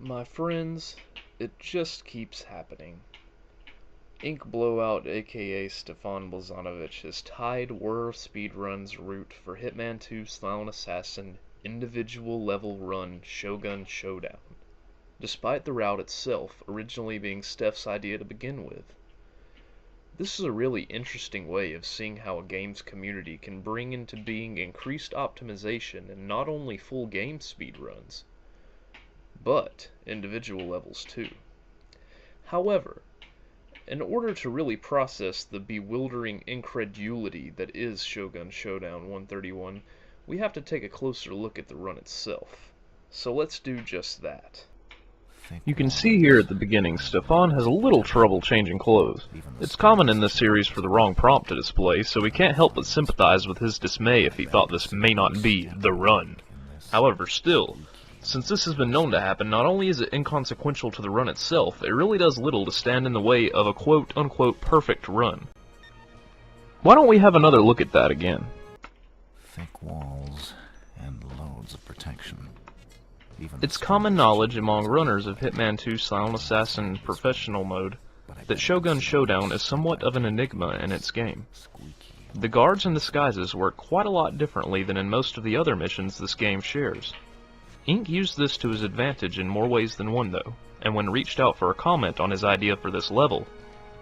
My friends, it just keeps happening. Ink Blowout aka Stefan Blazanovic has tied Whir Speedrun's route for Hitman 2 Silent Assassin individual level run Shogun Showdown, despite the route itself originally being Steph's idea to begin with. This is a really interesting way of seeing how a game's community can bring into being increased optimization in not only full game speedruns, but individual levels too. However, in order to really process the bewildering incredulity that is Shogun Showdown 131, we have to take a closer look at the run itself. So let's do just that. You can see here at the beginning, Stefan has a little trouble changing clothes. It's common in this series for the wrong prompt to display, so we can't help but sympathize with his dismay if he thought this may not be the run. However, still, since this has been known to happen, not only is it inconsequential to the run itself, it really does little to stand in the way of a quote-unquote perfect run. Why don't we have another look at that again? Thick walls and loads of protection. It's common knowledge among runners of Hitman 2 Silent Assassin Professional Mode that Shogun Showdown is somewhat of an enigma in its game. The guards and disguises work quite a lot differently than in most of the other missions this game shares. Ink used this to his advantage in more ways than one though, and when reached out for a comment on his idea for this level,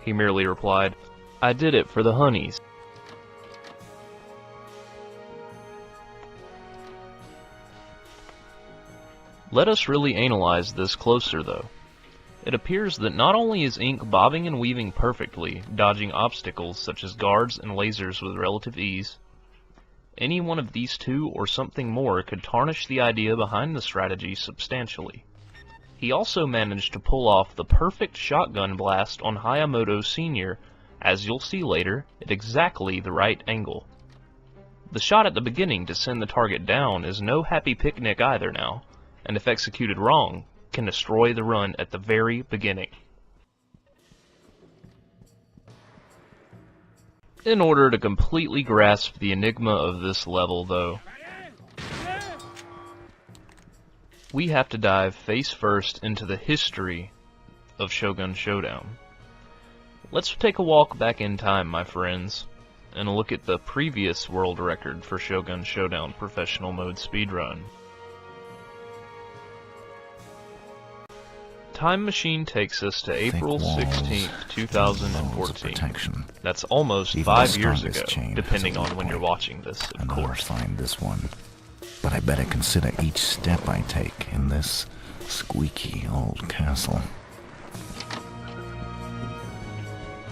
he merely replied, "I did it for the honeys." Let us really analyze this closer though. It appears that not only is Ink bobbing and weaving perfectly, dodging obstacles such as guards and lasers with relative ease, any one of these two or something more could tarnish the idea behind the strategy substantially. He also managed to pull off the perfect shotgun blast on Hayamoto Sr., as you'll see later, at exactly the right angle. The shot at the beginning to send the target down is no happy picnic either now, and if executed wrong, can destroy the run at the very beginning. In order to completely grasp the enigma of this level, though, we have to dive face first into the history of Shogun Showdown. Let's take a walk back in time, my friends, and look at the previous world record for Shogun Showdown Professional Mode Speedrun. Time machine takes us to April 16th, 2014. That's almost 5 years ago, depending on when you're watching this, of course. Find this one, but I better consider each step I take in this squeaky old castle.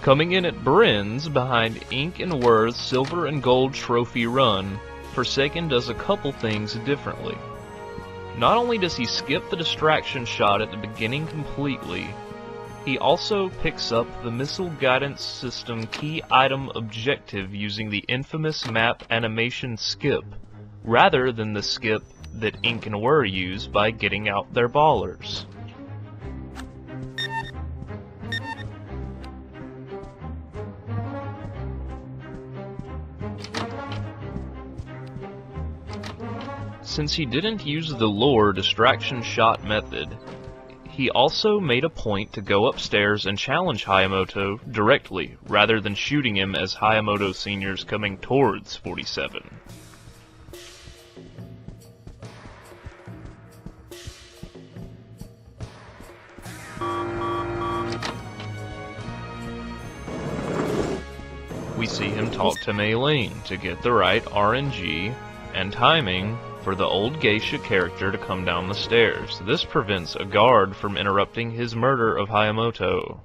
Coming in at Bryn's, behind Ink and Whir's silver and gold trophy run, Forsaken does a couple things differently. Not only does he skip the distraction shot at the beginning completely, he also picks up the missile guidance system key item objective using the infamous map animation skip, rather than the skip that Ink and Whir use by getting out their ballers. Since he didn't use the lore distraction shot method, he also made a point to go upstairs and challenge Hayamoto directly, rather than shooting him as Hayamoto Sr.'s coming towards 47. We see him talk to Mei Ling to get the right RNG and timing for the old geisha character to come down the stairs. This prevents a guard from interrupting his murder of Hayamoto.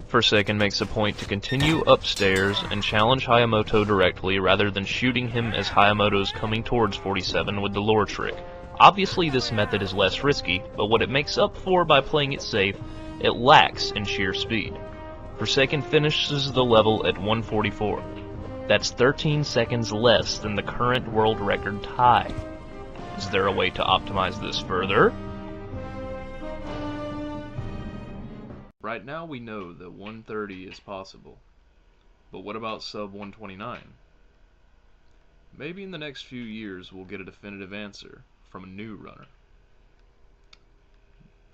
Forsaken makes a point to continue upstairs and challenge Hayamoto directly rather than shooting him as Hayamoto's coming towards 47 with the lore trick. Obviously this method is less risky, but what it makes up for by playing it safe, it lacks in sheer speed. Forsaken finishes the level at 144. That's 13 seconds less than the current world record tie. Is there a way to optimize this further? Right now we know that 130 is possible, but what about sub 129? Maybe in the next few years we'll get a definitive answer from a new runner.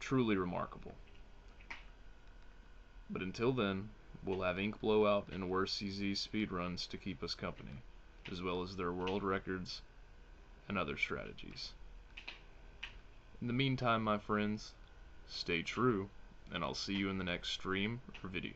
truly remarkable. But until then, we'll have Ink Blowout and Worse CZ speedruns to keep us company, as well as their world records and other strategies. In the meantime, my friends, stay true, and I'll see you in the next stream or video.